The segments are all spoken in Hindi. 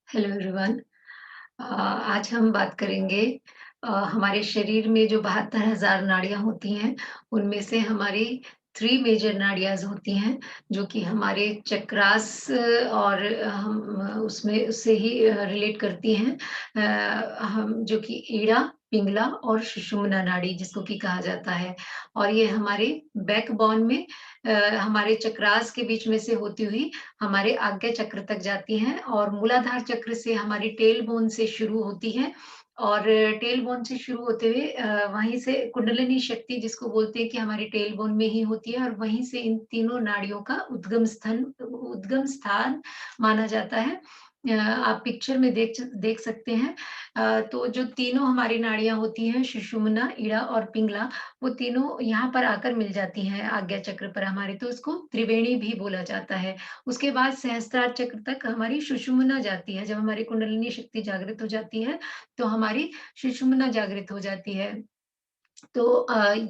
Hello everyone. आज हम बात करेंगे हमारे शरीर में जो 72,000 नाड़ियाँ होती हैं, उनमें से हमारी 3 मेजर नाड़ियाज़ होती हैं, जो कि हमारे चक्रास और हम उसमें उससे ही रिलेट करती हैं। हम जो कि ईड़ा, पिंगला और सुषुम्ना नाड़ी जिसको कि कहा जाता है और ये हमारे बैकबोन में हमारे चक्रास के बीच में से होती हुई हमारे आज्ञा चक्र तक जाती हैं और मूलाधार चक्र से हमारी टेल बोन से शुरू होती हैं और टेल बोन से शुरू होते हुए वहीं से कुंडलिनी शक्ति जिसको बोलते हैं कि हमारी टेल बोन में ही होती है और वहीं से इन तीनों नाड़ियों का उद्गम स्थान माना जाता है। आप पिक्चर में देख सकते हैं। तो जो तीनों हमारी नाड़ियाँ होती हैं सुषुम्ना, इड़ा और पिंगला, वो तीनों यहाँ पर आकर मिल जाती हैं आज्ञा चक्र पर हमारे, तो उसको त्रिवेणी भी बोला जाता है। उसके बाद सहस्त्रार चक्र तक हमारी सुषुम्ना जाती है। जब हमारी कुंडलिनी शक्ति जागृत हो जाती है, तो हमारी सुषुम्ना जागृत हो जाती है। तो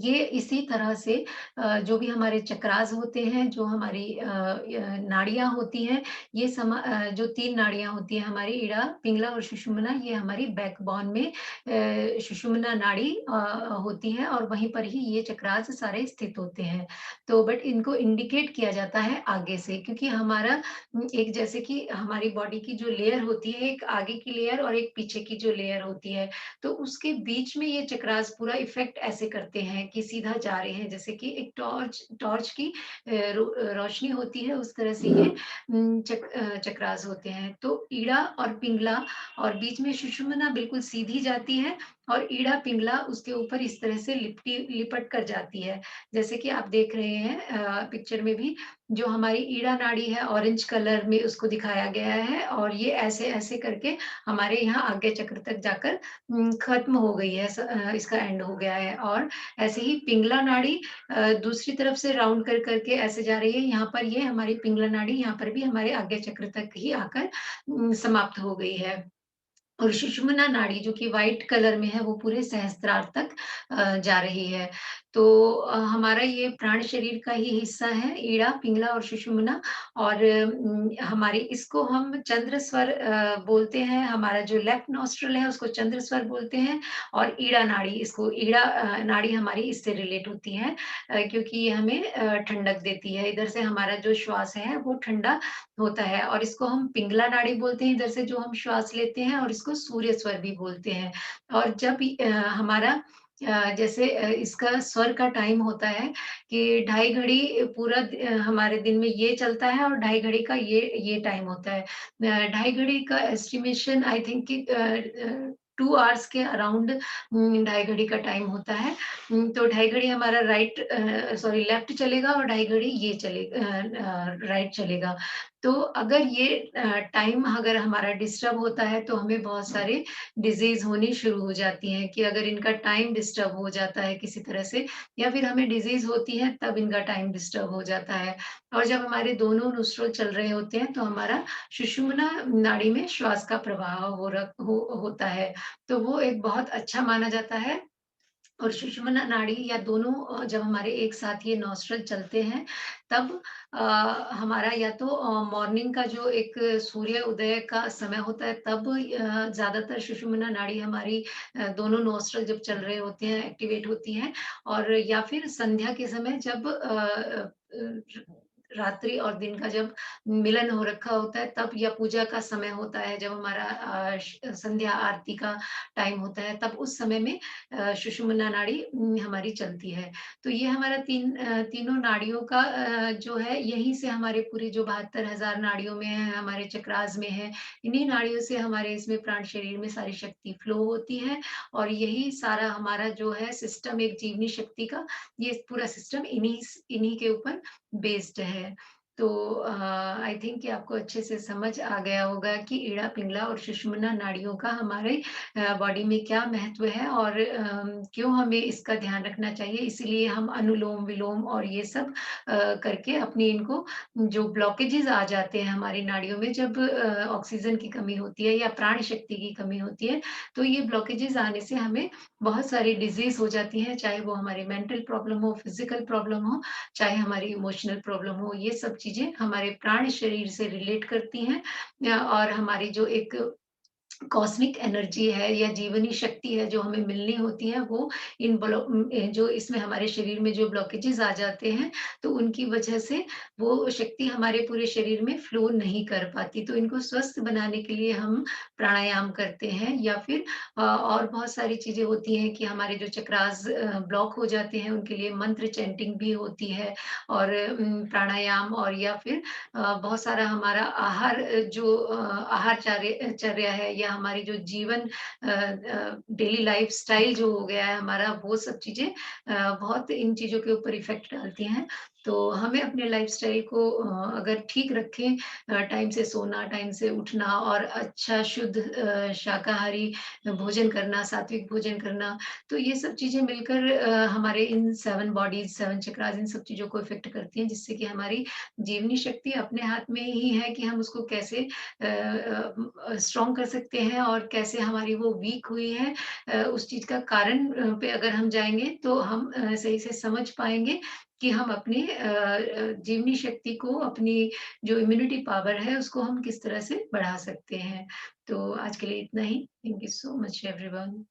ये इसी तरह से जो भी हमारे चक्रास होते हैं, जो हमारी नाड़ियाँ होती हैं, जो 3 नाड़ियाँ होती हैं हमारी इड़ा, पिंगला और सुषुम्ना, ये हमारी बैकबोन में सुषुम्ना नाड़ी होती है और वहीं पर ही ये चक्रास सारे स्थित होते हैं। तो बट इनको इंडिकेट किया जाता है आगे से क्योंकि हमारा एक जैसे कि हमारी बॉडी की जो लेयर होती है, एक आगे की लेयर और एक पीछे की जो लेयर होती है, तो उसके बीच में ये चक्रास पूरा इफ़ेक्ट ऐसे करते हैं कि सीधा जा रहे हैं जैसे कि एक टॉर्च टॉर्च की रोशनी होती है उस तरह से ये चक्रास होते हैं। तो ईड़ा और पिंगला और बीच में सुषुम्ना बिल्कुल सीधी जाती है और ईड़ा पिंगला उसके ऊपर इस तरह से लिपट कर जाती है। जैसे कि आप देख रहे हैं पिक्चर में भी जो हमारी ईड़ा नाड़ी है ऑरेंज कलर में उसको दिखाया गया है और ये ऐसे-ऐसे करके हमारे यहाँ आज्ञा चक्र तक जाकर खत्म हो गई है इसका एंड हो गया है और ऐसे ही पिंगला नाड़ी दूसरी तरफ से राउंड कर के ऐसे जा रही है। यहाँ पर ये हमारी पिंगला नाड़ी यहाँ पर भी हमारे आज्ञा चक्र तक ही आकर समाप्त हो गई है। और सुषुम्ना नाड़ी जो कि व्हाइट कलर में है, वो पूरे सहस्त्रार तक जा रही है। तो हमारा ये प्राण शरीर का ही हिस्सा है, ईड़ा, पिंगला और सुषुम्ना और हमारी इसको हम चंद्र स्वर बोलते हैं। हमारा जो लेफ्ट नॉस्ट्रिल है, उसको चंद्र स्वर बोलते हैं और ईड़ा नाड़ी इसको ईड़ा नाड़ी हमारी इससे रिलेट होती है क्योंकि ये हमें ठंडक देती है। इधर से हमारा जो श्वास है, वो ठंडा होता है और इसको हम पिंगला नाड़ी बोलते हैं इधर से जो हम श्वास लेते हैं और इसको सूर्य स्वर भी बोलते हैं। और जब हमारा जैसे इसका स्वर का टाइम होता है कि ढाई घड़ी पूरा हमारे दिन में ये चलता है और ढाई घड़ी का ये टाइम होता है। ढाई घड़ी का एस्टिमेशन आई थिंक कि 2 आवर्स के अराउंड ढाई घड़ी का टाइम होता है। तो ढाई घड़ी हमारा लेफ्ट चलेगा और ढाई घड़ी ये राइट चलेगा। तो अगर ये टाइम अगर हमारा डिस्टर्ब होता है तो हमें बहुत सारे डिज़ीज़ होनी शुरू हो जाती हैं कि अगर इनका टाइम डिस्टर्ब हो जाता है किसी तरह से या फिर हमें डिज़ीज़ होती है तब इनका टाइम डिस्टर्ब हो जाता है। और जब हमारे दोनों नोस्ट्रल चल रहे होते हैं तो हमारा सुषुम्ना नाड़ी में श्वास का प्रवाह होता है। तो वो एक बहुत अच्छा माना जाता है और सुषुम्ना नाड़ी या दोनों जब हमारे एक साथ ये नॉस्ट्रल चलते हैं तब अ, हमारा या तो मॉर्निंग का जो एक सूर्य उदय का समय होता है तब ज़्यादातर सुषुम्ना नाड़ी हमारी दोनों नॉस्ट्रल जब चल रहे होते हैं एक्टिवेट होती हैं और या फिर संध्या के समय जब रात्रि और दिन का जब मिलन हो रखा होता है तब या पूजा का समय होता है जब हमारा संध्या आरती का टाइम होता है तब उस समय में सुषुम्ना नाड़ी हमारी चलती है। तो ये हमारा तीनों नाड़ियों का जो है यहीं से हमारे पूरी जो 72,000 नाड़ियों में है, हमारे चक्रास में है, इन्हीं नाड़ियों से हमारे इसमें प्राण शरीर में सारी शक्ति फ्लो होती है और यही सारा हमारा जो है सिस्टम एक जीवनी शक्ति का, ये पूरा सिस्टम इन्हीं के ऊपर बेस्ड है। तो आई थिंक कि आपको अच्छे से समझ आ गया होगा कि इड़ा, पिंगला और सुषुम्ना नाड़ियों का हमारे बॉडी में क्या महत्व है और क्यों हमें इसका ध्यान रखना चाहिए। इसीलिए हम अनुलोम-विलोम और ये सब करके अपनी इनको जो ब्लॉकेजेज़ आ जाते हैं हमारी नाड़ियों में जब ऑक्सीजन की कमी होती है या प्राण शक्ति की कमी होती है, तो ये ब्लॉकेजेज़ आने से हमें बहुत सारी डिज़ीज़ हो जाती हैं, चाहे वो हमारी मेंटल प्रॉब्लम हो, फिज़िकल प्रॉब्लम हो, चाहे हमारी इमोशनल प्रॉब्लम हो, ये सब चीज़ें हमारे प्राण शरीर से रिलेट करती हैं और हमारी जो एक कॉस्मिक एनर्जी है या जीवनी शक्ति है जो हमें मिलनी होती है वो जो इसमें हमारे शरीर में जो ब्लॉकेजेस आ जाते हैं, तो उनकी वजह से वो शक्ति हमारे पूरे शरीर में फ्लो नहीं कर पाती। तो इनको स्वस्थ बनाने के लिए हम प्राणायाम करते हैं या फिर और बहुत सारी चीज़ें होती हैं कि हमारे जो चक्रास ब्लॉक हो जाते हैं, उनके लिए मंत्र चैंटिंग भी होती है और प्राणायाम और या फिर बहुत सारा हमारा आहार आहार चर्या है या हमारी जो जीवन डेली लाइफ़स्टाइल जो हो गया है हमारा, वो सब चीज़ें बहुत इन चीज़ों के ऊपर इफ़ेक्ट डालती हैं। तो हमें अपने लाइफ़स्टाइल को अगर ठीक रखें टाइम से सोना, टाइम से उठना और अच्छा शुद्ध शाकाहारी भोजन करना, सात्विक भोजन करना, तो ये सब चीज़ें मिलकर हमारे इन 7 बॉडीज़, 7 चक्रास इन सब चीज़ों को इफ़ेक्ट करती हैं, जिससे कि हमारी जीवनी शक्ति अपने हाथ में ही है कि हम उसको कैसे स्ट्रॉन्ग कर सकते हैं और कैसे हमारी वो वीक हुई है उस चीज़ का कारण पे अगर हम जाएँगे तो हम सही से समझ पाएँगे कि हम अपनी जीवनी शक्ति को, अपनी जो इम्यूनिटी पावर है उसको हम किस तरह से बढ़ा सकते हैं। तो आज के लिए इतना ही। Thank you so much everyone.